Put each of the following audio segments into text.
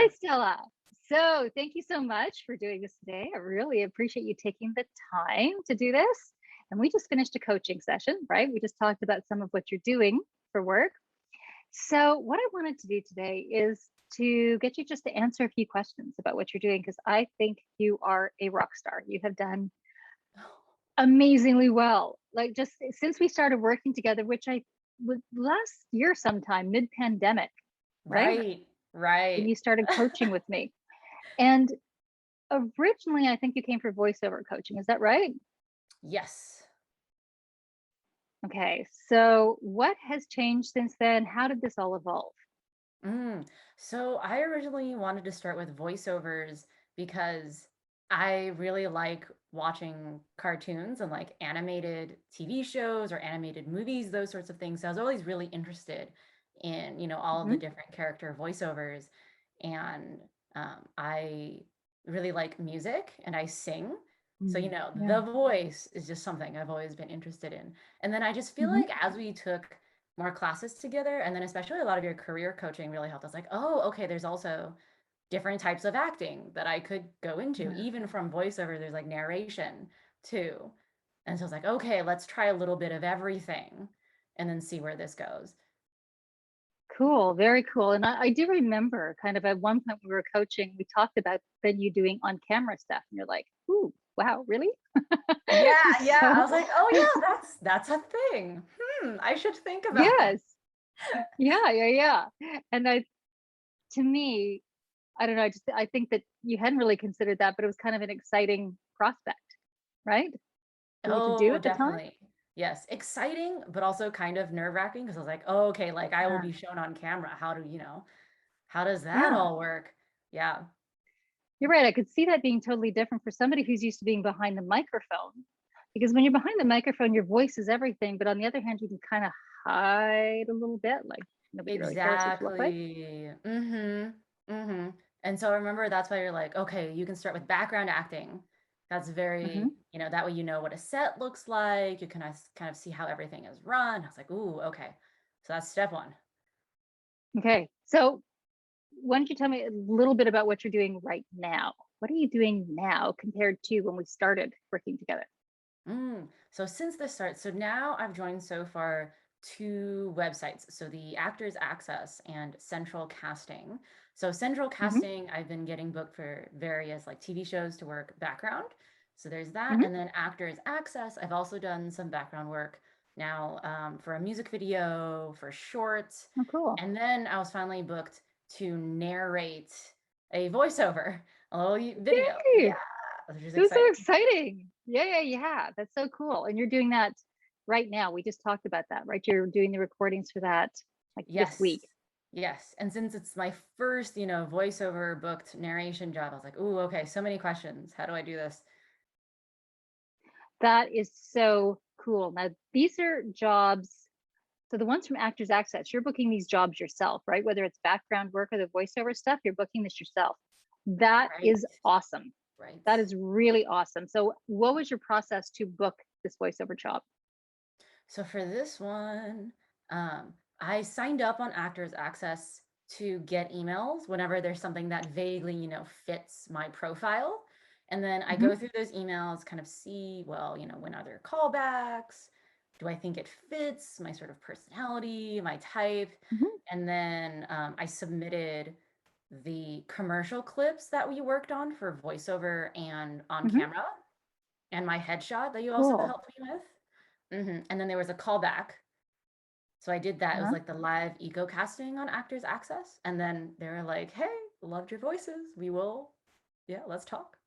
Hi, Stella. So, thank you so much for doing this today. I really appreciate you taking the time to do this. And we just finished a coaching session, right? We just talked about some of what you're doing for work. So, what I wanted to do today is to get you just to answer a few questions about what you're doing because I think you are a rock star. You have done amazingly well. Like just since we started working together, which I was last year sometime, mid-pandemic, right? Right, When right. you started coaching with me. And originally, I think you came for voiceover coaching. Is that right? Yes. Okay. So, what has changed since then? How did this all evolve? So I originally wanted to start with voiceovers because I really like watching cartoons and like animated TV shows or animated movies, those sorts of things. So I was always really interested in, all of the Hmm. different character voiceovers. And I really like music and I sing. So, Yeah. the voice is just something I've always been interested in. And then I just feel Hmm. like as we took more classes together, and then especially a lot of your career coaching really helped us like, oh, okay, there's also different types of acting that I could go into. Yeah. Even from voiceover, there's like narration too. And so I was like, okay, let's try a little bit of everything and then see where this goes. Cool. Very cool. And I do remember kind of at one point we were coaching, we talked about then you doing on camera stuff. And you're like, ooh, wow, really? Yeah, yeah. I So, was like, oh yeah, that's a thing. I should think about that. yes. Yeah. Yeah. Yeah. And to me, I don't know. I think that you hadn't really considered that, but it was kind of an exciting prospect, right? For you to do Oh, at the time. definitely. Yes, exciting, but also kind of nerve-wracking because I was like, oh, okay, like I will Yeah. be shown on camera. How does that Yeah. all work? Yeah. You're right. I could see that being totally different for somebody who's used to being behind the microphone. Because when you're behind the microphone, your voice is everything. But on the other hand, you can kind of hide a little bit. Like nobody really cares what you look like. Exactly. Mm-hmm. And so remember that's why you're like, okay, you can start with background acting. That's very, Hmm. that way you know what a set looks like. You can kind of see how everything is run. I was like, ooh, okay. So that's step one. Okay. So why don't you tell me a little bit about what you're doing right now? What are you doing now compared to when we started working together? So since the start, so now I've joined so far two websites. So the Actors Access and Central Casting. So Central Hmm. Casting, I've been getting booked for various like TV shows to work background. So there's that. Hmm. And then Actors Access, I've also done some background work now for a music video, for shorts. Oh, cool. And then I was finally booked to narrate a voiceover, a little video. Yeah, Yay! which is It was so exciting. exciting. Yeah, yeah, yeah. That's so cool. And you're doing that right now. We just talked about that, right? You're doing the recordings for that like this Yes. week. Yes. And since it's my first, voiceover booked narration job, I was like, ooh, okay, so many questions. How do I do this? That is so cool. Now, these are jobs. So the ones from Actors Access, you're booking these jobs yourself, right? Whether it's background work or the voiceover stuff, you're booking this yourself. That Right. is awesome. Right. That is really awesome. So, what was your process to book this voiceover job? So for this one, I signed up on Actors Access to get emails whenever there's something that vaguely, fits my profile. And then I go Hmm. through those emails, kind of see, well, when are there callbacks? Do I think it fits my sort of personality, my type? Hmm. And then I submitted the commercial clips that we worked on for voiceover and on Hmm. camera, and my headshot that you also Cool. helped me with. And then there was a callback. So I did that. It was Uh-huh. like the live eco casting on Actors Access. And then they were like, hey, loved your voices. Yeah, let's talk.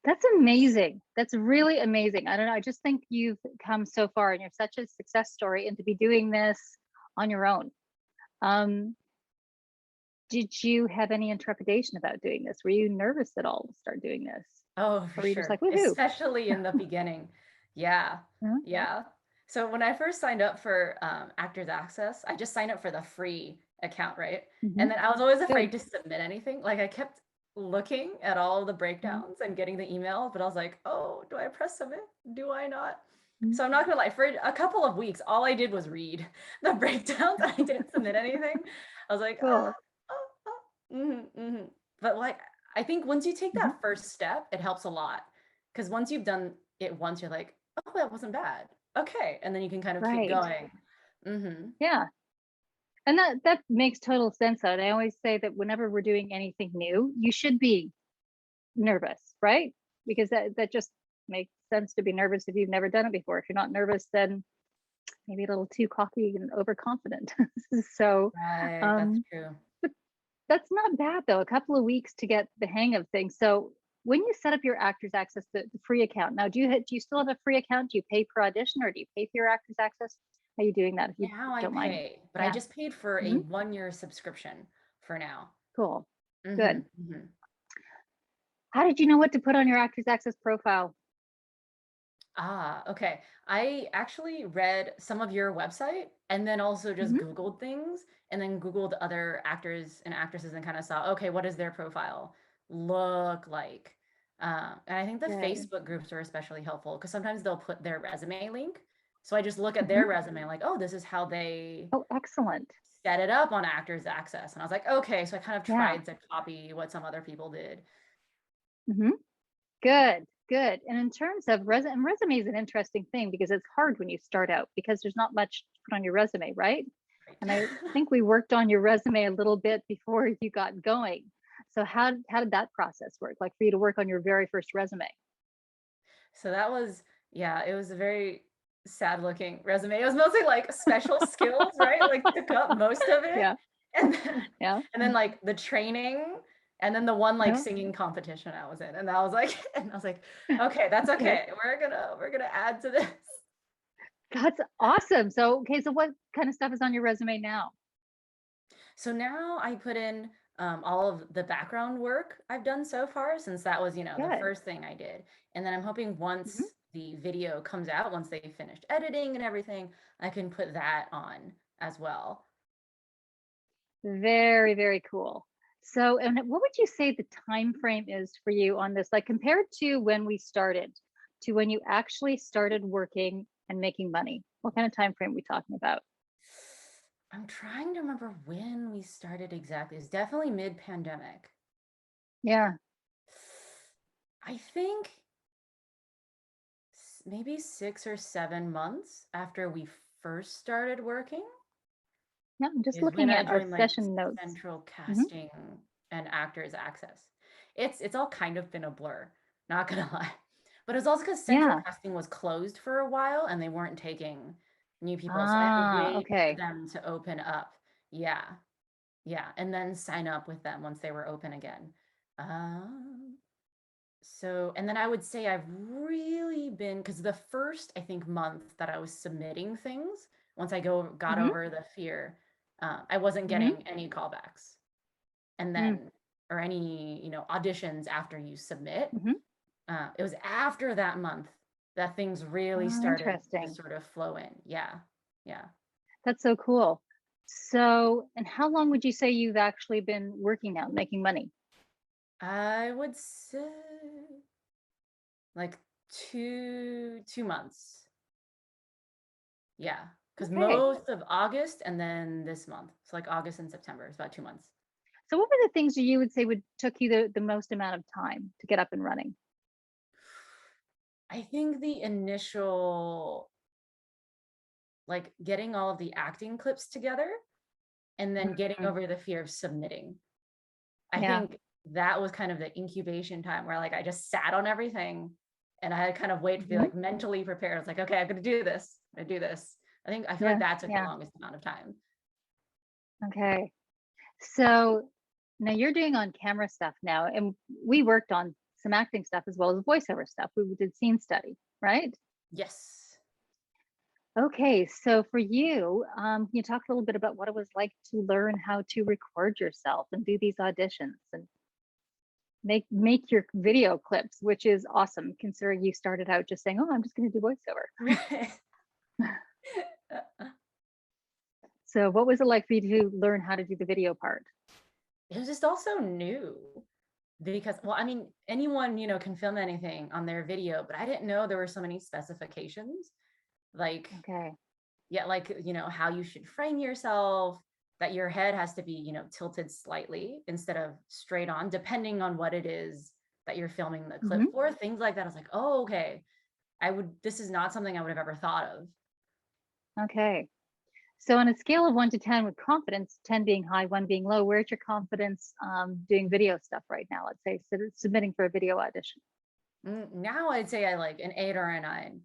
That's amazing. That's really amazing. I don't know. I just think you've come so far and you're such a success story and to be doing this on your own. Um, did you have any intrepidation about doing this? Were you nervous at all to start doing this? Oh, for Or were you just sure. like, woohoo? Especially in the beginning. Yeah. Huh? Yeah. So when I first signed up for Actors Access, I just signed up for the free account, right? Hmm. And then I was always Good. afraid to submit anything. Like I kept looking at all the Mhm. breakdowns and getting the email, but I was like, oh, do I press submit? Do I not? Mhm. So I'm not gonna lie, for a couple of weeks, all I did was read the breakdowns. I didn't submit anything. I was like, Cool. oh, oh. Mm-hmm, But like, I think once you take Mhm. that first step, it helps a lot. Because once you've done it once, you're like, oh, that wasn't bad. Okay. And then you can kind of keep Right. going. Mm-hmm. Yeah. And that makes total sense. And I always say that whenever we're doing anything new, you should be nervous, right? Because that just makes sense to be nervous if you've never done it before. If you're not nervous, then maybe a little too cocky and overconfident. So Right. That's um, true. that's not bad though. A couple of weeks to get the hang of things. So when you set up your Actors Access, the free account, now do you still have a free account? Do you pay per audition or do you pay for your Actors Access? How are you doing that if you Now I don't mind? pay, but I Yeah. just paid for a Hmm. 1 year subscription for now. Cool. Mm-hmm. Good. Mm-hmm. How did you know what to put on your Actors Access profile? Ah, okay. I actually read some of your website and then also just Hmm. Googled things and then Googled other actors and actresses and kind of saw, okay, what does their profile look like? And I think the Good. Facebook groups are especially helpful because sometimes they'll put their resume link. So I just look at Hmm. their resume like, oh, this is how they Oh, excellent. set it up on Actors Access. And I was like, okay, so I kind of Yeah. tried to copy what some other people did. Hmm. Good. Good. And in terms of resume is an interesting thing because it's hard when you start out because there's not much to put on your resume, right? And I Right. think we worked on your resume a little bit before you got going. So how did that process work? Like for you to work on your very first resume? So that was, yeah, it was a very sad looking resume. It was mostly like special skills, right? Like took up most of it. Yeah. And then Yeah. and then like the training and then the one like Yeah. singing competition I was in. And that was like and I was like, okay, that's Okay. okay. We're gonna add to this. That's awesome. So okay, so what kind of stuff is on your resume now? So now I put in all of the background work I've done so far, since that was, the Good. first thing I did. And then I'm hoping Mhm. once the video comes out, once they finished editing and everything, I can put that on as well. Very, very cool. So, and what would you say the time frame is for you on this? Like compared to when we started to when you actually started working and making money? What kind of time frame are we talking about? I'm trying to remember when we started exactly. It's definitely mid-pandemic. Yeah. I think maybe 6 or 7 months after we first started working Yeah. I'm just is when looking I at our joined like session notes. central Hmm. casting and actors access. It's all kind of been a blur, not gonna lie. But it's also because central Yeah. casting was closed for a while and they weren't taking new people. So I had to Ah, wait for okay. them to open up. Yeah. Yeah. And then sign up with them once they were open again. Um, so, and then I would say I've really been, because the first, I think, month that I was submitting things, once I got Hmm. over the fear, I wasn't Hmm. getting any callbacks. And Mm. then, or any, auditions after you submit. Hmm. It was after that month that things really Oh, started to interesting. sort of flow in. Yeah. Yeah. That's so cool. So, and how long would you say you've actually been working now, making money? I would say like 2 months. Yeah, because Okay. most of August and then this month. So like August and September. It's about 2 months. So what were the things that you would say would took you the most amount of time to get up and running? I think the initial, like getting all of the acting clips together and then getting Mhm. over the fear of submitting. I Yeah. think that was kind of the incubation time where like I just sat on everything and I had to kind of wait to be Mhm. like mentally prepared. I was like, okay, I'm gonna do this. I'm gonna do this. I feel like Yeah. that took the Yeah. longest amount of time. Okay. So now you're doing on camera stuff now, and we worked on some acting stuff as well as voiceover stuff. We did scene study, right? Yes. Okay. So for you, can you talk a little bit about what it was like to learn how to record yourself and do these auditions and make your video clips, which is awesome considering you started out just saying, "Oh, I'm just going to do voiceover." So what was it like for you to learn how to do the video part? It was just also new because, well, I mean, anyone, can film anything on their video, but I didn't know there were so many specifications. Like, Okay. yeah, like, how you should frame yourself, that your head has to be, tilted slightly instead of straight on, depending on what it is that you're filming the clip Hmm. for. Things like that. I was like, oh, okay. This is not something I would have ever thought of. Okay. So on a scale of 1 to 10, with confidence, 10 being high, 1 being low, where's your confidence doing video stuff right now? Let's say submitting for a video audition. Now I'd say I like an 8 or a 9.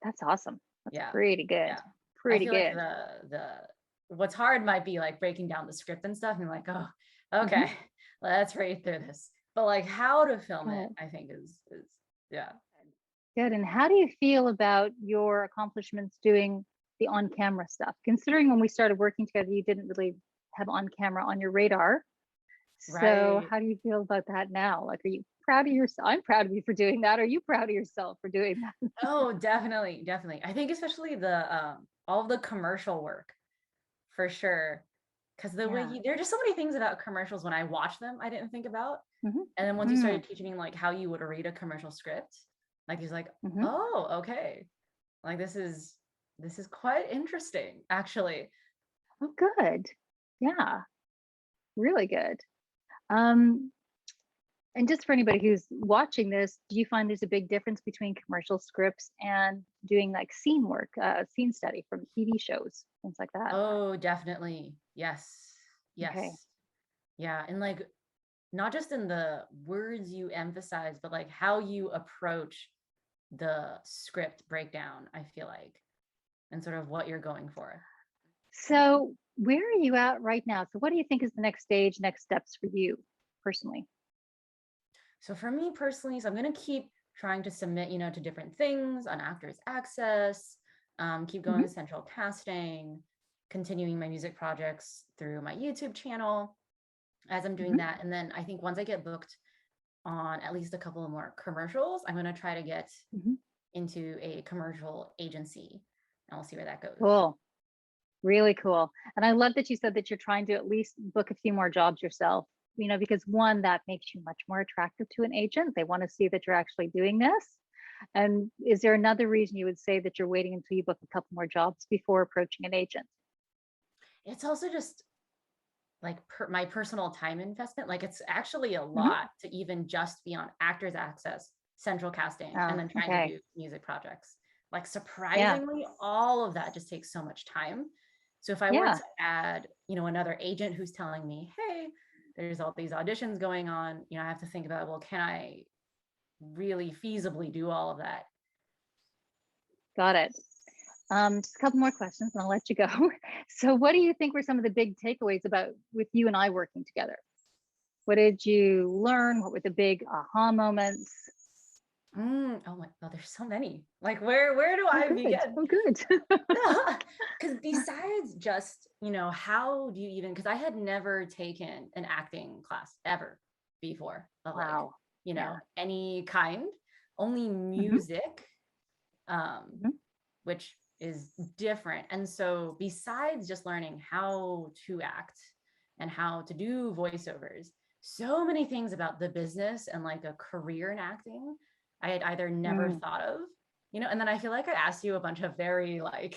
That's awesome. That's Yeah. pretty good. Yeah. I Pretty feel like good. the what's hard might be like breaking down the script and stuff and like, oh, Hmm. okay, let's read through this. But like how to film it, Good. I think is yeah. Good. And how do you feel about your accomplishments doing the on-camera stuff? Considering when we started working together, you didn't really have on-camera on your radar. So Right. how do you feel about that now? Like, are you proud of yourself? I'm proud of you for doing that. Are you proud of yourself for doing that? Oh, definitely, definitely. I think especially the all of the commercial work for sure. Because the way Yeah. there are just so many things about commercials when I watch them I didn't think about. Hmm. And then once you Mm. started teaching me like how you would read a commercial script, like he's like, Hmm. oh, okay. Like this is quite interesting, actually. Oh, good. Yeah, really good. Um, and just for anybody who's watching this, do you find there's a big difference between commercial scripts and doing like scene work, scene study from TV shows, things like that? Oh, definitely. Yes. Okay. Yes. Yeah. And like not just in the words you emphasize, but like how you approach the script breakdown, I feel like, and sort of what you're going for. So, where are you at right now? So, what do you think is the next stage, next steps for you personally? So for me personally, so I'm gonna keep trying to submit, to different things on Actors Access, keep going Hmm. to central casting, continuing my music projects through my YouTube channel as I'm doing Hmm. that. And then I think once I get booked on at least a couple of more commercials, I'm gonna try to get Hmm. into a commercial agency and we'll see where that goes. Cool. Really cool. And I love that you said that you're trying to at least book a few more jobs yourself, because one, that makes you much more attractive to an agent. They want to see that you're actually doing this. And is there another reason you would say that you're waiting until you book a couple more jobs before approaching an agent? It's also just like my personal time investment. Like it's actually a Hmm. lot to even just be on Actors Access, central casting, and Oh, then trying to okay. do music projects. Like Yeah. surprisingly, all of that just takes so much time. So if I were Yeah. to add, another agent who's telling me, hey, there's all these auditions going on, I have to think about, well, can I really feasibly do all of that? Got it. Just a couple more questions and I'll let you go. So, what do you think were some of the big takeaways about with you and I working together? What did you learn? What were the big aha moments? Oh my god, there's so many. Like where do Oh, I good. begin? Oh, good. Because besides just, how do you even, because I had never taken an acting class ever before of like, Wow. Yeah. any kind, only Hmm. music, um, Hmm. which is different. And so besides just learning how to act and how to do voiceovers, so many things about the business and like a career in acting I had either never Mm. thought of, and then I feel like I asked you a bunch of very like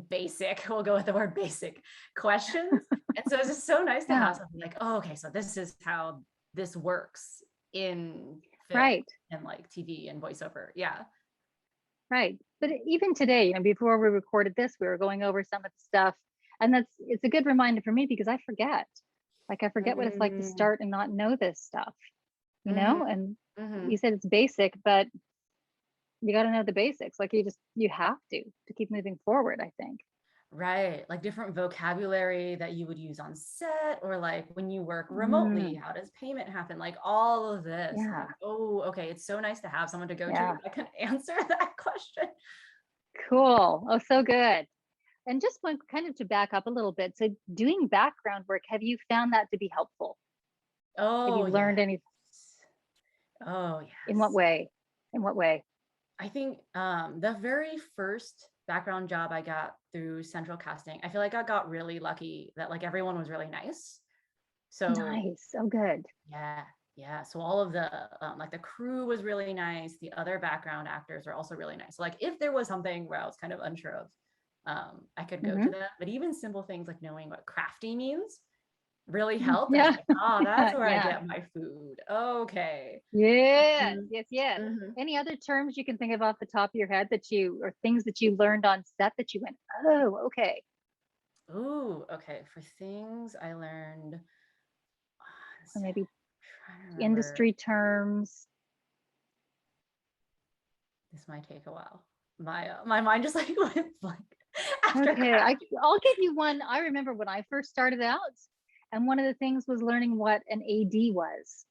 basic, we'll go with the word basic questions. And so it's just so nice to Yeah. have something like, oh, okay, so this is how this works in film Right. and like TV and voiceover. Yeah. Right. But even today, before we recorded this, we were going over some of the stuff. And it's a good reminder for me because I forget. Like, I forget what it's like to Mm, start and not know this stuff, mhm, And you mhm. said it's basic, but you got to know the basics. Like, you have to keep moving forward, I think. Right. Like different vocabulary that you would use on set or like when you work remotely, Mm. how does payment happen? Like all of this. I'm Yeah. like, oh, okay. It's so nice to have someone to go to Yeah. that can answer that question. Cool. Oh, so good. And just one kind of to back up a little bit. So, doing background work, have you found that to be helpful? Have Oh, you yes. learned any? Oh, In what yes. way? In what way? I think the very first background job I got through central casting, I feel like I got really lucky that like everyone was really nice. So Nice. Oh, good. yeah, yeah. So all of the like the crew was really nice. The other background actors are also really nice. So like if there was something where I was kind of unsure of, I could go to Hmm. them. But even simple things like knowing what crafty means really helped. I was Yeah. like, oh, that's Yeah. where I Yeah. get my food. Okay. Yes. Mhm, Yes. Yes. mhm. Any other terms you can think of off the top of your head that you, or things that you learned on set that you went, oh, okay. Ooh, okay. For things I learned on Or set, maybe trying to remember. industry terms. This might take a while. My mind just like went blank after Okay, crafty. I'll give you one. I remember when I first started out, and one of the things was learning what an AD was,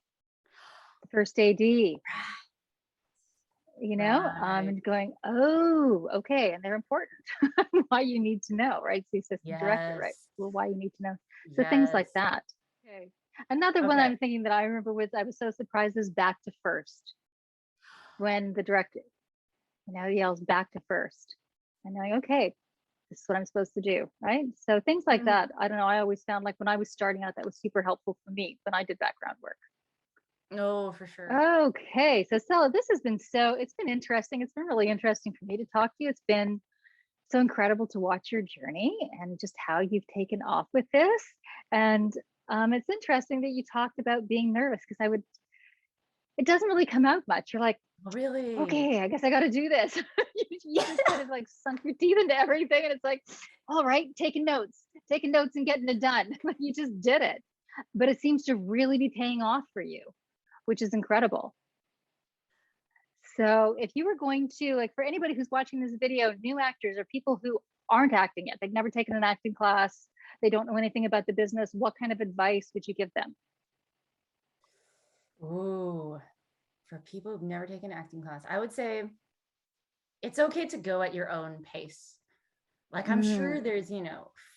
the first AD, Right. and going, oh, okay, and they're important. Why you need to know, right? The assistant director, right? Yes. Well, why you need to know. So things like Yes. that. Okay. Another one Okay. I'm thinking that I remember was I was so surprised is back to first when the director, yells back to first. And knowing, okay, this is what I'm supposed to do, right? So things like Mhm. that. I don't know. I always found like when I was starting out, that was super helpful for me when I did background work. Oh, for sure. Okay, so Stella, this has been it's been interesting. It's been really interesting for me to talk to you. It's been so incredible to watch your journey and just how you've taken off with this. And it's interesting that you talked about being nervous because it doesn't really come out much. You're like, Really? okay, I guess I got to do this. You just kind of like sunk your teeth into everything. And it's like, all right, taking notes and getting it done. Like you just did it. But it seems to really be paying off for you, which is incredible. So if you were going to, like, for anybody who's watching this video, new actors or people who aren't acting yet, they've never taken an acting class, they don't know anything about the business, what kind of advice would you give them? Ooh, for people who've never taken acting class, I would say it's okay to go at your own pace. Like I'm sure Mm, there's,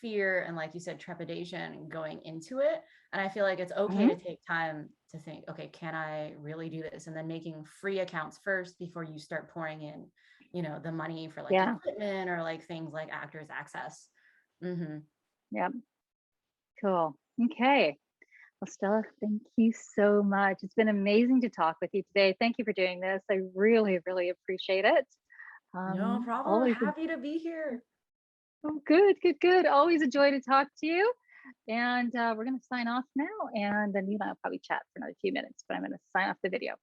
fear and like you said, trepidation going into it. And I feel like it's okay to mhm. take time to think, okay, can I really do this? And then making free accounts first before you start pouring in, the money for like Yeah, equipment or like things like actors access. Hmm. yeah, cool. Okay. Well, Stella, thank you so much. It's been amazing to talk with you today. Thank you for doing this. I really, really appreciate it. No problem. Always Happy to be here. oh, good, good, good. Always a joy to talk to you. And we're going to sign off now. And then you and I will probably chat for another few minutes, but I'm going to sign off the video.